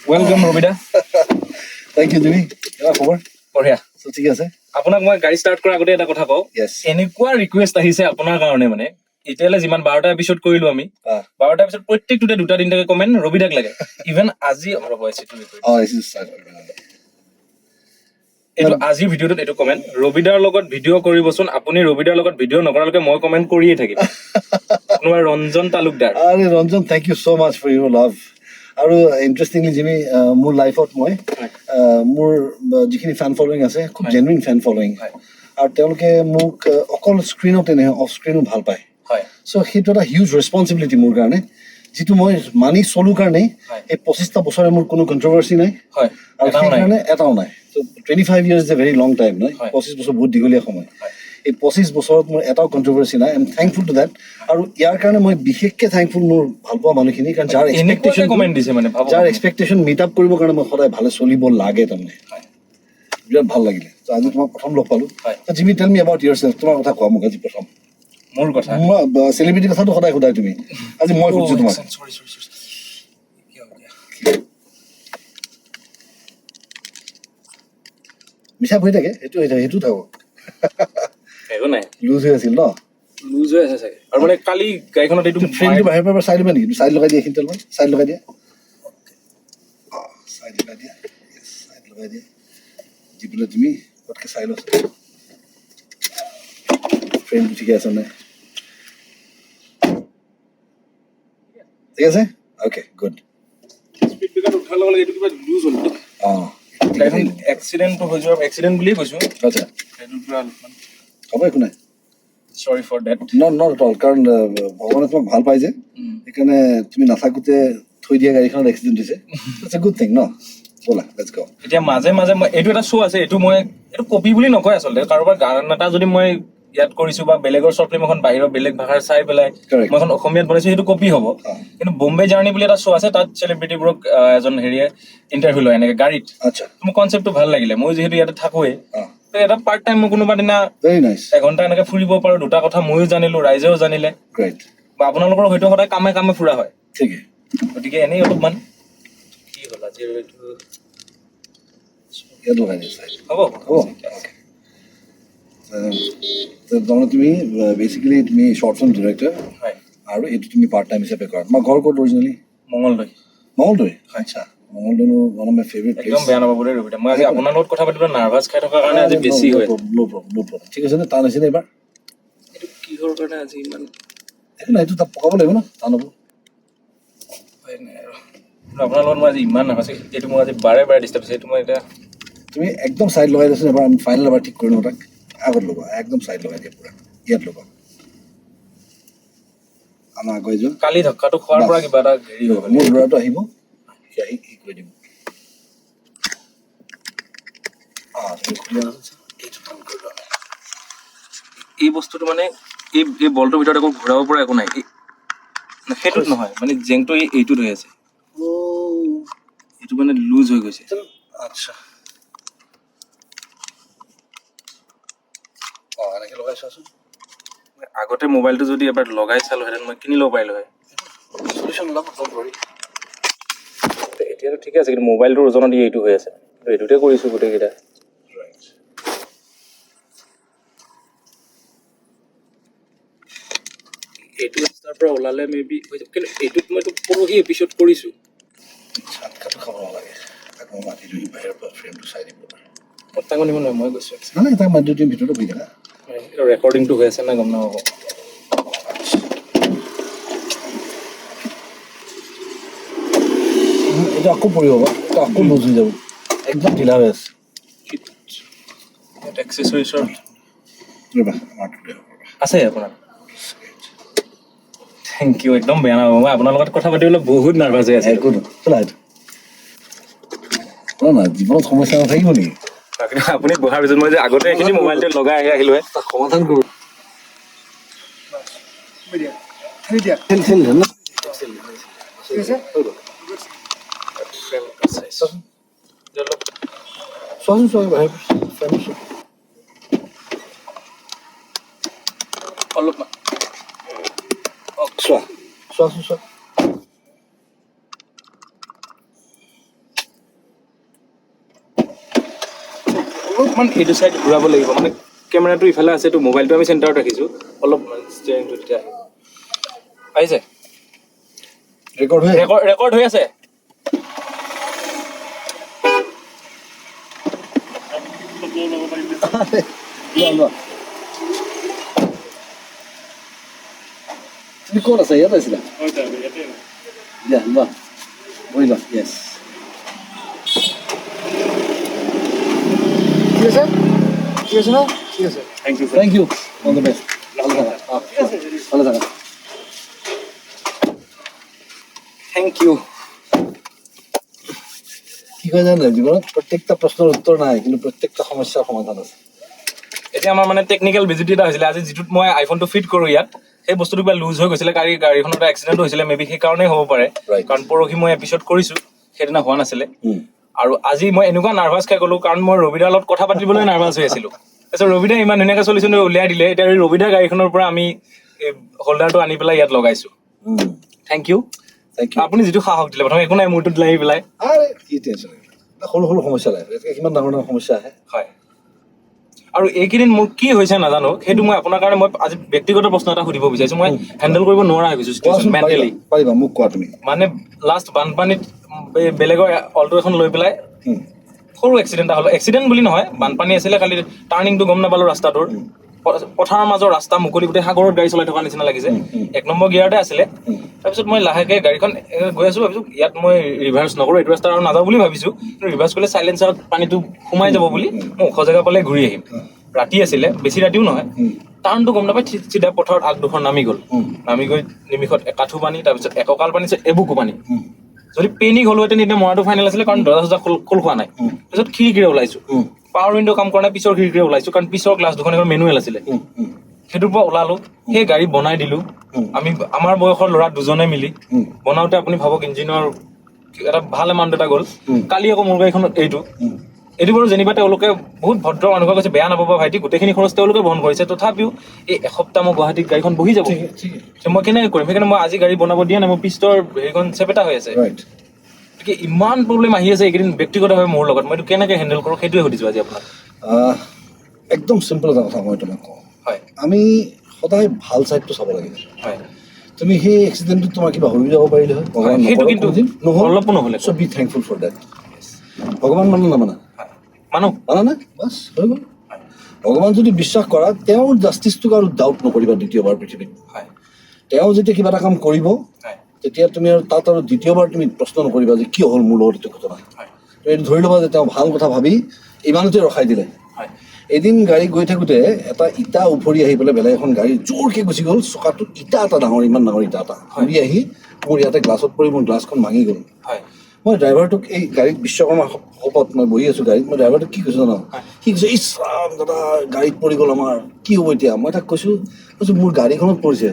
Welcome, Robida. Thank you, Zeemi. Kela khobor? Bঢ়িয়া. So ঠিক আছে? আপোনাক মই গাড়ী ষ্টাৰ্ট কৰাৰ আগতে এটা কথা কওঁ। Yes. এনেকুৱা ৰিকুৱেষ্ট আহিছে আপোনাৰ কাৰণে মানে এতিয়ালৈ যিমান 12টা এপিছড কৰিলো আমি 12টা এপিছড প্ৰত্যেকটোতে দুটা তিনিটাকে কমেণ্ট ৰবিদাক লাগে। ইভেন আজি আমাৰ ভইচ এইটো এইটো আজিৰ ভিডিঅ'টোত এইটো কমেণ্ট ৰবিদাৰ লগত ভিডিঅ' কৰিবচোন আপুনি ৰবিদাৰ লগত ভিডিঅ' নকৰালৈকে মই কমেণ্ট কৰিয়ে থাকিম। আপোনাৰ ৰঞ্জন তালুকদাৰ। আৰে Ranjan, thank you so much for your love. আৰু ইণ্টাৰেষ্টিংলি Zeemi, মোৰ লাইফত মই মোৰ যিখিনি ফেন ফলোয়িং আছে খুব জেনুইন ফেন ফলোয়িং, আৰু তেওঁলোকে মোক অকল স্ক্ৰীণতে নহয় অফ স্ক্ৰীণো ভাল পায়। চ' সেইটো এটা হিউজ ৰেচপনচিবিলিটি মোৰ কাৰণে, যিটো মই মানি চলো কাৰণেই এই 25টা বছৰে মোৰ কোনো কণ্ট্ৰভাৰ্চি নাই, আৰু সেইকাৰণে এটাও নাই। চ' 25 years is a very long time, নহয়? 25 বছৰ বহুত দীঘলীয়া সময়। এই 25 বছৰত মোৰ এটাও কণ্ট্ৰভাৰ্চি নাই। I am thankful to that. আৰু ইয়াৰ কাৰণে মই বিশেষকৈ থেংকফুল মোৰ ভাল পোৱা মানুহখিনি, কাৰণ যাৰ এক্সপেক্টেশ্যন মিট আপ কৰিবৰ কাৰণে মই সদায় ভালে চলিব লাগে। তাৰমানে বিৰাট ভাল লাগিলে। ত' আজি তোমাক প্ৰথম লগ পালোঁ। Zeemi, tell me about ইয়োৰছেল্ফ। তোমাৰ কথা কোৱা মোক আজি প্ৰথম। মোৰ কথা চেলিব্ৰিটিৰ কথাটো সদায় সোধাই তুমি, আজি মই সুধিছোঁ তোমাক। মিছা হৈ থাকে, সেইটো থাকক। একো নাই, লুজ হৈ আছিল ন? লুজ হৈ আছে চাগে। আৰু মানে কালি গাড়ীখনত এইটো ফ্ৰেমটো বাহিৰৰ পৰা চাই দিবা নেকি? চাইড লগাই দিয়া, এইখিনি তলমান চাইড লগাই দিয়া। চাইড লগাই দিয়া, চাইড লগাই দিয়া। দি পেলাই তুমি পটকৈ চাই লৈছা ফ্ৰেমটো ঠিকে আছে নাই? ঠিক আছে? Okay, good. স্পীড ব্ৰেকাৰ উঠাৰ লগে লগে এইটো কিবা লুজ হ'ল। এক্সিডেণ্টটো হৈ যোৱাৰ এক্সিডেণ্ট বুলিয়ে কৈছোঁ। আচ্ছা, সেইটো পুৰা হ'ব, একো নাই। Sorry for that. Not at all, কাৰণ ভগৱানে তোমাক ভাল পাই যে, সেইকাৰণে তুমি নাথাকোঁতে থৈ দিয়া গাড়ীখনত এক্সিডেণ্ট হৈছে। ইটছ এ গুড থিং ন? ব'লা, লেটছ গো। এতিয়া মাজে মাজে মই এইটো এটা শ্ব' আছে, এইটো কপি বুলি নকয় আচলতে। কাৰোবাৰ গান এটা যদি মই ইয়াত কৰিছোঁ বা বেলেগৰ শ্বৰ্ট ফিল্ম এখন বাহিৰৰ বেলেগ ভাষাৰ চাই পেলাই মই এখন অসমীয়াত বনাইছোঁ, সেইটো কপি হ'ব। কিন্তু বম্বে জাৰ্ণি বুলি এটা শ্ব' আছে, তাত চেলিব্ৰিটিবোৰক এজন হেৰিয়ে ইণ্টাৰভিউ লয় এনেকৈ গাড়ীত। আচ্ছা, মোৰ কনচেপ্টটো ভাল লাগিলে। মই যিহেতু ইয়াতে থাকোৱেই, এটা পাৰ্ট টাইম মই কোনোবা দিনা ভেৰি নাইচ এঘণ্টা এনেকৈ ফুৰিব পাৰোঁ, দুটা কথা ময়ো জানিলোঁ, ৰাইজেও জানিলে। গ্ৰেট। বা আপোনালোকৰ হয়তো সদায় কামে কামে ফুৰা হয়, ঠিকে। গতিকে এনেই অলপমান কি হ'ল আজি এইটো ইয়াত লগাই দিয়া চাই হ'ব হ'ব। তাৰমানে তুমি বেচিকেলি তুমি শ্বৰ্ট ফিল্ম ডিৰেক্টৰ, হয়। আৰু এইটো তুমি পাৰ্ট টাইম হিচাপে কৰা। তোমাৰ ঘৰ ক'ত অৰিজিনেলি? মঙলদৈ। মঙলদৈ? আচ্ছা, Mangaldai one of my favourite place. একদম বেয়া নাপাব দেই ৰবিদা, মই আজি আপোনাৰ লগত কথা পাতিবলৈ নাৰ্ভাছ খাই থকাৰ কাৰণে আজি বেছি হয়। নো প্ৰব্লেম। ঠিক আছে নে? টান হৈছেনে এইবাৰ? এইটো কিহৰ কাৰণে আজি ইমান একো নাই, এইটো তাত পকাব লাগিব ন, টান হ'ব। হয় নাই আৰু আপোনাৰ লগত মই আজি ইমান নাৰ্ভাছ, এইটো মই আজি বাৰে বাৰে ডিষ্টাৰ্ব হৈছে। এইটো মই এতিয়া তুমি একদম চাইড লগাই দিয়াচোন এবাৰ, আমি ফাইনেল এবাৰ ঠিক কৰি লওঁ তাক। আগত লগা একদম চাইড লগাই দিয়া পুৰা, ইয়াত লগা আমাৰ আগুৱাই যোৱা। কালি ধক্কাটো খোৱাৰ পৰা কিবা এটা হেৰি হৈ গ'ল। মোৰ ল'ৰাটো আহিব, সি আহি কি কৰি দিব। এই বস্তুটো মানে এই বলটোৰ ভিতৰত একো ঘূৰাব পৰা একো নাই, সেইটোত নহয় মানে জেংটো এইটোত হৈ আছে, এইটো মানে লুজ হৈ গৈছে। আচ্ছা, এনেকৈ লগাই চোৱাচোন। আগতে মোবাইলটো যদি এবাৰ লগাই চালোহেঁতেন মই কিনি ল'ব পাৰিলোঁ হয়। চলিউশ্যন ওলাব ধৰি। এতিয়াতো ঠিকে আছে, কিন্তু মোবাইলটোৰ ওজনত এইটো হৈ আছে, এইটোতে কৰিছোঁ গোটেইকেইটা। এইটো ৰাস্তাৰ পৰা ওলালে মে বি হৈ যাব, কিন্তু এইটোত মইতো পৰহি এপিছড কৰিছোঁ। চাটকাটো খাব নালাগে, তাক মই মাতি দিওঁ, বাহিৰৰ পৰা ফ্ৰেমটো চাই দিব পাৰে। তাক নিব নহয়, মই গৈছোঁ নাই তাক মাতি দিওঁ, ভিতৰতে বহি থাকা। ৰেকৰ্ডিংটো হৈ আছে নাই গম নাপাব। এইটো আকৌ পৰিব বা এইটো আকৌ লুজ হৈ যাব, একদম ঢিলা হৈ আছে। এক্সেচৰিজৰ আছে আপোনাৰ? থেংক ইউ, একদম বেয়া নাপাব। মই আপোনাৰ লগত কথা পাতিবলৈ বহুত নাৰ্ভাছ হৈ আছে। একো নহয়, জীৱনত সমস্যা নাথাকিব নেকি? আপুনি বহাৰ পিছত মই যে আগতে এইখিনি মোবাইলটো লগাই আহিলোঁ তাক সমাধান কৰোঁ। চোৱাচোন চোৱা বাহিৰ অলপমান চোৱাচোন চোৱা। অলপমান এইটো চাইড ঘূৰাব লাগিব মানে কেমেৰাটো ইফালে আছে তো মোবাইলটো আমি চেণ্টাৰত ৰাখিছোঁ অলপ ষ্টেৰিংটো তেতিয়া আহিছে ৰেকৰ্ড হৈ আছে তুমি ক'ত আছা ইয়াত আছিলা দিয়া লোৱা বহি লোৱা য়েছ ঠিক আছে ঠিক আছে ন ঠিক আছে thank you all the best ভালে থাকা ভালে থাকা থেংক ইউ কি কয় জানে জীৱনত প্ৰত্যেকটা প্ৰশ্নৰ উত্তৰ নাই কিন্তু প্ৰত্যেকটা সমস্যাৰ সমাধান আছে এতিয়া আমাৰ মানে টেকনিকেল ভিজিট এটা হৈছিলে আজি যিটোত মই আইফোনটো ফিট কৰোঁ ইয়াত সেই বস্তুটো কিবা লুজ হৈ গৈছিলে গাড়ীখনৰ এটা এক্সিডেণ্ট হৈছিলে মেবি সেইকাৰণেই হ'ব পাৰে কাৰণ পৰহি মই এপিছড কৰিছোঁ সেইদিনা হোৱা নাছিলে আৰু আজি মই এনেকুৱা নাৰ্ভাছ খাই গ'লোঁ কাৰণ মই ৰবিদাৰ লগত কথা পাতিবলৈ নাৰ্ভাছ হৈ আছিলোঁ তাৰপিছত ৰবিদা ইমান ধুনীয়াকৈ চলিচোন উলিয়াই দিলে এতিয়া ৰবিদাৰ গাড়ীখনৰ পৰা আমি হোল্ডাৰটো আনি পেলাই ইয়াত লগাইছোঁ থেংক ইউ আপুনি যিটো সাহস দিলে প্ৰথমে একো নাই মূৰটোত লাগি পেলাই কি টেনশ্যন সৰু সৰু সমস্যা নাই কিমান ডাঙৰ ডাঙৰ সমস্যা আহে হয় আৰু এইকেইদিন মোৰ কি হৈছে নাজানো সেইটো মই আপোনাৰ কাৰণে মই আজি ব্যক্তিগত প্ৰশ্ন এটা সুধিব বিচাৰিছোঁ মই হেণ্ডেল কৰিব নোৱাৰা হৈ গৈছোঁ মেণ্টেলি পাৰিবা মোক কোৱা তুমি মানে লাষ্ট বানপানীত বেলেগৰ অল্টো এখন লৈ পেলাই সৰু এক্সিডেণ্ট এটা হ'ল এক্সিডেণ্ট বুলি নহয় বানপানী আছিলে খালি টাৰ্ণিংটো গম নাপালোঁ ৰাস্তাটোৰ পথাৰৰ মাজৰ ৰাস্তা মুকলি গোটেই সাগৰত গাড়ী চলাই থকা নিচিনা লাগিছে 1 নম্বৰ গিয়াৰতে আছিলে তাৰপিছত মই লাহেকৈ গাড়ীখন গৈ আছোঁ ভাবিছোঁ ইয়াত মই ৰিভাৰ্চ নকৰোঁ এইটো ৰাস্তা আৰু নাযাওঁ বুলি ভাবিছোঁ কিন্তু ৰিভাৰ্চ কৰিলে চাইলেঞ্চাৰত পানীটো সোমাই যাব বুলি মই ওখ জেগা পালে ঘূৰি আহিম ৰাতি আছিলে বেছি ৰাতিও নহয় টাৰ্ণটো গম নাপাই চিধা পথাৰত আগ দুখন নামি গ'ল নামি গৈ নিমিষত একাঠু পানী তাৰপিছত একঁকাল পানী এবুকু পানী যদি পেনিক হ'লোহেঁতেন এতিয়া মৰাটো ফাইনেল আছিলে কাৰণ দৰ্জা চৰ্জা খোল খোৱা নাই তাৰপিছত খিৰিকীৰে ওলাইছোঁ পাৱাৰ উইণ্ডো কাম কৰা নাই পিছৰ খিৰিকীৰে ওলাইছোঁ কাৰণ পিছৰ গ্লাছ দুখন এখন মেনুৱেল আছিলে সেইটোৰ পৰা ওলালোঁ সেই গাড়ী বনাই দিলোঁ আমি আমাৰ বয়সৰ ল'ৰা দুজনে মিলি বনাওঁতে আপুনি ভাবক ইঞ্জিনৰ এটা ভাল এমাউণ্ট এটা গ'ল কালি আকৌ মোৰ গাড়ীখনত এইটো বাৰু যেনিবা তেওঁলোকে বহুত ভদ্ৰ মানুহ কৈছে বেয়া নাপাব ভাইটি গোটেইখিনি খৰচ তেওঁলোকে বহন কৰিছে তথাপিও এই এসপ্তাহ মই গুৱাহাটীত গাড়ীখন বহি যাব মই কেনেকৈ কৰিম সেইকাৰণে মই আজি গাড়ী বনাব দিয়া নাই মোৰ পিষ্টৰ হেৰিখন চেপেটা হৈ আছে গতিকে ইমান প্ৰব্লেম আহি আছে এইকেইদিন ব্যক্তিগতভাৱে মোৰ লগত মই এইটো কেনেকৈ হেণ্ডেল কৰোঁ সেইটোৱে সুধিছোঁ আজি আপোনাক একদম চিম্পল এটা কথা মই তোমাক কওঁ হয় আমি সদায় ভাল ছাইডটো চাব লাগে হয় তুমি সেই এক্সিডেণ্টটোত তোমাৰ কিবা হৈ যাব পাৰিলে হয় সেইটো কিন্তু অলপো নহ'লে চ' বি থেংকফুল ফৰ ডেট ভগৱান মানো নামানা মানা নাই বাছ হৈ গ'ল ভগৱান যদি বিশ্বাস কৰা তেওঁৰ জাষ্টিছটোক আৰু ডাউট নকৰিবা দ্বিতীয়বাৰ পৃথিৱীত তেওঁ যেতিয়া কিবা এটা কাম কৰিব তেতিয়া তুমি আৰু তাত আৰু দ্বিতীয়বাৰ তুমি প্ৰশ্ন নকৰিবা যে কিয় হ'ল মোৰ লগত এইটো ঘটনা তুমি এইটো ধৰি ল'বা যে তেওঁ ভাল কথা ভাবি ইমানতে ৰখাই দিলে এদিন গাড়ী গৈ থাকোঁতে এটা ইটা উফৰি আহি পেলাই বেলেগ এখন গাড়ী জোৰকৈ গুচি গ'ল চকাটোত ইটা এটা ডাঙৰ ইমান ডাঙৰ ইটা এটা ঘূৰি আহি মোৰ ইয়াতে গ্লাছত পৰি মোৰ গ্লাছখন ভাঙি গ'ল মই ড্ৰাইভাৰটোক এই গাড়ীত বিশ্বকৰ্মা সপত মই বহি আছোঁ গাড়ীত মই ড্ৰাইভাৰটোক কি কৈছোঁ জানো সি কৈছে ইছ ৰাম দাদা গাড়ীত পৰি গ'ল আমাৰ কি হ'ব এতিয়া মই তাক কৈছোঁ মোৰ গাড়ীখনত পৰিছে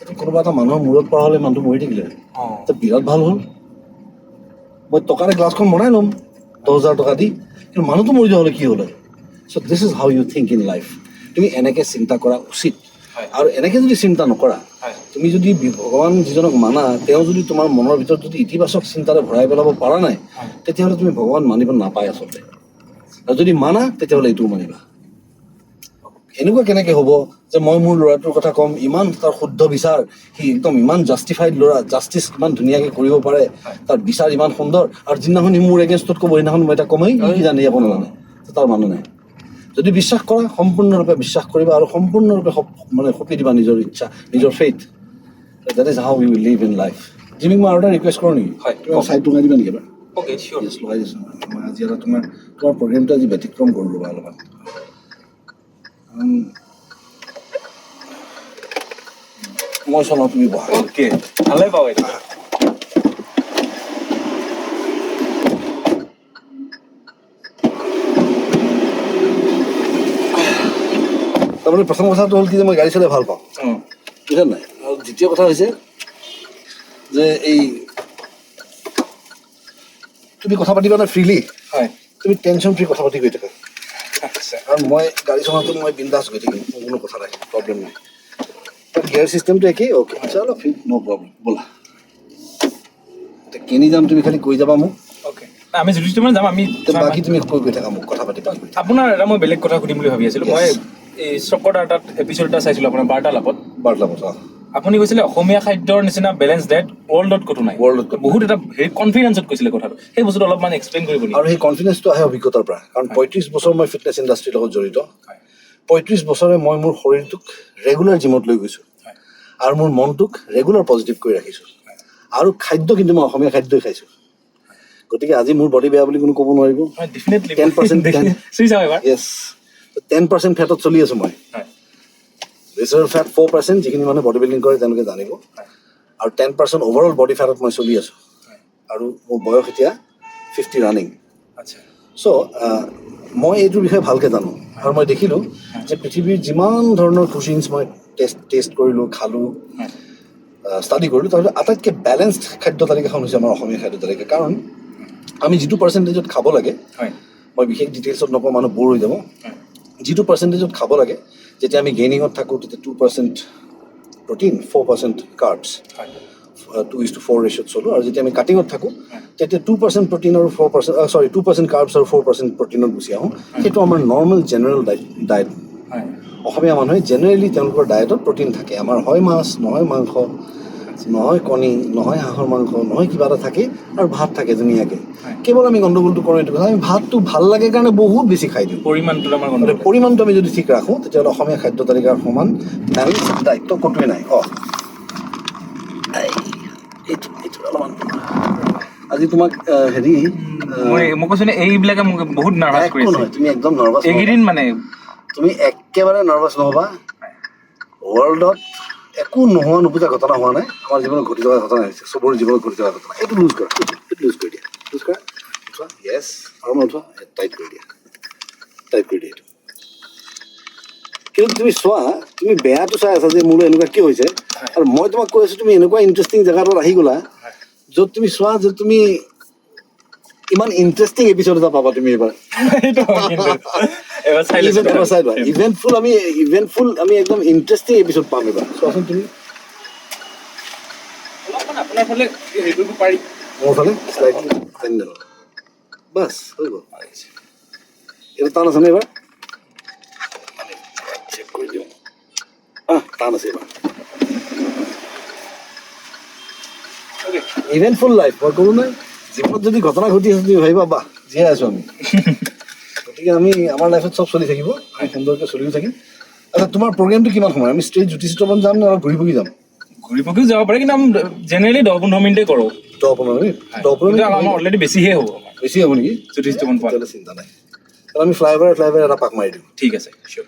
এইটো কোনোবা এটা মানুহৰ মূৰত পৰা হ'লে মানুহটো মৰি থাকিলে তো বিৰাট ভাল হ'ল মই টকাৰে গ্লাছখন বনাই ল'ম 10,000 টকা দি কিন্তু মানুহটো মৰি যোৱা হ'লে কি হ'লে so' this is how you think in life তুমি এনেকৈ চিন্তা কৰা উচিত আৰু এনেকৈ যদি চিন্তা নকৰা তুমি যদি ভগৱান যিজনক মানা তেওঁ যদি তোমাৰ মনৰ ভিতৰত যদি ইতিবাচক চিন্তাৰে ভৰাই পেলাব পৰা নাই তেতিয়াহ'লে তুমি ভগৱান মানিব নাপায় আচলতে আৰু যদি মানা তেতিয়াহ'লে এইটোও মানিবা এনেকুৱা কেনেকৈ হ'ব যে মই মোৰ ল'ৰাটোৰ কথা ক'ম ইমান তাৰ শুদ্ধ বিচাৰ সি একদম ইমান জাষ্টিফাইড ল'ৰা জাষ্টিচ ইমান ধুনীয়াকৈ কৰিব পাৰে তাৰ বিচাৰ ইমান সুন্দৰ আৰু যিদিনাখন সি মোৰ এগেইনষ্টত ক'ব সেইদিনাখন মই এটা কমেই কি জানি একো নাজানে তাৰ মানুহ নাই যদি বিশ্বাস কৰা সম্পূৰ্ণৰূপে বিশ্বাস কৰিবা আৰু সম্পূৰ্ণৰূপে মানে সঁপি দিবা নিজৰ ইচ্ছা নিজৰ faith that is how you live in life জিমিক মই আৰু এটা ৰিকুৱেষ্ট কৰোঁ নেকি চাইড লগাই দিবা নেকি এবাৰ অ'কে চিয়'ৰ লগাই দিছোঁ মই আজি এটা তোমাৰ প্ৰগ্ৰেমটো আজি ব্যতিক্ৰম কৰোঁ ৰ'বা অলপমান মই চলাওঁ তুমি বহা অ'কে ভালে পাওঁ এইটো তাৰমানে প্ৰথম কথাটো হ'ল কি যে মই গাড়ী চলাই ভাল পাওঁ বুজিছা নাই আৰু দ্বিতীয় কথা হৈছে যে এই তুমি কথা পাতিবা না ফ্ৰীলি হয় তুমি টেনশ্যন ফ্ৰী কথা পাতি গৈ থাকা কাৰণ মই গাড়ী চলাওঁতে মই বিন্দাছ গৈ থাকিম মোৰ কোনো কথা নাই প্ৰব্লেম নাই গিয়াৰ চিষ্টেমটো একেই অ'কে চলো ফিট ন' প্ৰব্লেম ব'লা এতিয়া কেনি যাম তুমি খালি কৈ যাবা মোক অ'কে আমি যুধিষ্ঠিৰ যাম আমি বাকী তুমি কৈ থাকা মোক কথা পাতি পাতি আপোনাৰ এটা মই বেলেগ কথা সুধিম বুলি ভাবি আছিলোঁ মই এই চক্কৰ তাত এপিছ'ড এটা চাইছিলোঁ আপোনাৰ বাৰ্তালাপত আপুনি কৈছিলে অসমীয়া খাদ্যৰ নিচিনা বেলেঞ্চ ডায়েট ৱৰ্ল্ডত ক'তো নাই বহুত এটা হেৰি কনফিডেঞ্চত কৈছিলে কথাটো সেই বস্তুটো অলপমান এক্সপ্লেইন কৰিব নেকি আৰু সেই কনফিডেঞ্চটো আহে অভিজ্ঞতাৰ পৰা কাৰণ ৩৫ বছৰ মই ফিটনেছ ইণ্ডাষ্ট্ৰীৰ লগত জড়িত ৩৫ বছৰে মই মোৰ শৰীৰটোক ৰেগুলাৰ জিমত লৈ গৈছোঁ আৰু মোৰ মনটোক ৰেগুলাৰ পজিটিভ কৰি ৰাখিছোঁ আৰু খাদ্য কিন্তু মই অসমীয়া খাদ্যই খাইছোঁ গতিকে আজি মোৰ বডি বেয়া বুলি কোনো ক'ব নোৱাৰিব 10% ফেটত চলি আছোঁ মই ৰিজাৰ্ভ ফেট 4% যিখিনি মানুহে বডি বিল্ডিং কৰে তেওঁলোকে জানিব আৰু 10% অভাৰঅল বডি ফেটত মই চলি আছোঁ আৰু মোৰ বয়স এতিয়া 50 ৰানিং চ' মই এইটোৰ বিষয়ে ভালকৈ জানো আৰু মই দেখিলোঁ যে পৃথিৱীৰ যিমান ধৰণৰ কুজিনছ মই টেষ্ট কৰিলোঁ খালোঁ ষ্টাডি কৰিলোঁ তাৰপিছত আটাইতকৈ বেলেঞ্চড খাদ্য তালিকাখন হৈছে আমাৰ অসমীয়া খাদ্য তালিকা কাৰণ আমি যিটো পাৰ্চেণ্টেজত খাব লাগে মই বিশেষ ডিটেইলছত নকওঁ মানুহ বৰ হৈ যাব যিটো পাৰ্চেণ্টেজত খাব লাগে যেতিয়া আমি গেইনিঙত থাকোঁ তেতিয়া 2% প্ৰটিন 4% কাৰ্বছ 2:4 ৰেচিঅ'ত চলোঁ আৰু যেতিয়া আমি কাটিঙত থাকোঁ তেতিয়া 2% প্ৰটিন আৰু 2% কাৰ্বছ আৰু 4% প্ৰটিনত গুচি আহোঁ সেইটো আমাৰ নৰ্মেল জেনেৰেল ডায়েট অসমীয়া মানুহে জেনেৰেলি তেওঁলোকৰ ডায়েটত প্ৰটিন থাকে আমাৰ হয় মাছ নহয় মাংস নহয় কণী নহয় হাঁহৰ মাংস নহয় কিবা এটা থাকে আৰু ভাত থাকে ধুনীয়াকৈ কেৱল আমি গণ্ডগোলটো কৰোঁ এইটো কথা আমি ভাতটো ভাল লাগে কাৰণে বহুত বেছি খাই দিওঁ পৰিমাণটো আমি যদি ঠিক ৰাখোঁ তেতিয়াহ'লে অসমীয়া খাদ্য তালিকাৰ সমান বেলেঞ্চ দায়িত্ব ক'তোৱে নাই অলপমান আজি তোমাক হেৰি মই কৈছোঁ এইবিলাকে মোক বহুত নাৰ্ভাছ কৰিছে তুমি একদম নাৰ্ভাছ এইকেইদিন মানে তুমি একেবাৰে নাৰ্ভাছ নহ'বা ৱৰ্ল্ডত একো নোহোৱা নুবুজা ঘটনা হোৱা নাই আমাৰ জীৱনত ঘটি থকা ঘটনা হৈছে চবৰে জীৱনত ঘটি থকা ঘটনা এইটো লুজ কৰা উঠোৱা য়েছ আৰু মই উঠোৱা টাইট কৰি দিয়া এইটো কিন্তু তুমি চোৱা তুমি বেয়াটো চাই আছা যে মোৰ এনেকুৱা কিয় হৈছে আৰু মই তোমাক কৈ আছোঁ তুমি এনেকুৱা ইণ্টাৰেষ্টিং জেগাটোত আহি গ'লা য'ত তুমি চোৱা যে তুমি ইমান ইণ্টাৰেষ্টিং এপিছ'ড এটা পাবা তুমি এইবাৰ ইভেণ্টফুল আমি একদম ইণ্টাৰেষ্টিং এপিছ'ড পাম এইবাৰ চোৱাচোন তুমি মোৰ ফালে বাছ হৈ গ'ল এইটো টান আছে নে এইবাৰ চেক কৰি দিওঁ টান আছে এইবাৰ ইভেণ্টফুল লাইফ মই ক'লো নাই জীৱনত যদি ঘটনা ঘটি আছে তুমি ভাবিবা বাহ জীয়াই আছোঁ আমি গতিকে আমি আমাৰ লাইফত চব চলি থাকিব আমি সুন্দৰকৈ চলিও থাকিম আচ্ছা তোমাৰ প্ৰগ্ৰেমটো কিমান সময় আমি ষ্ট্ৰেইট জ্যোতিষিতমন যাম নে অলপ ঘূৰি পকি যাম ঘূৰি পকিও যাব পাৰে কিন্তু আমি জেনেৰেলি 10-15 মিনিটেই কৰোঁ 10-15 মিনিট আমাৰ অলৰেডি বেছিহে হ'ব বেছি হ'ব নেকি জ্যোতিষিতমন চিন্তা নাই আমি ফ্লাইঅভাৰ এটা পাক মাৰি দিওঁ ঠিক আছে চিয়'ৰ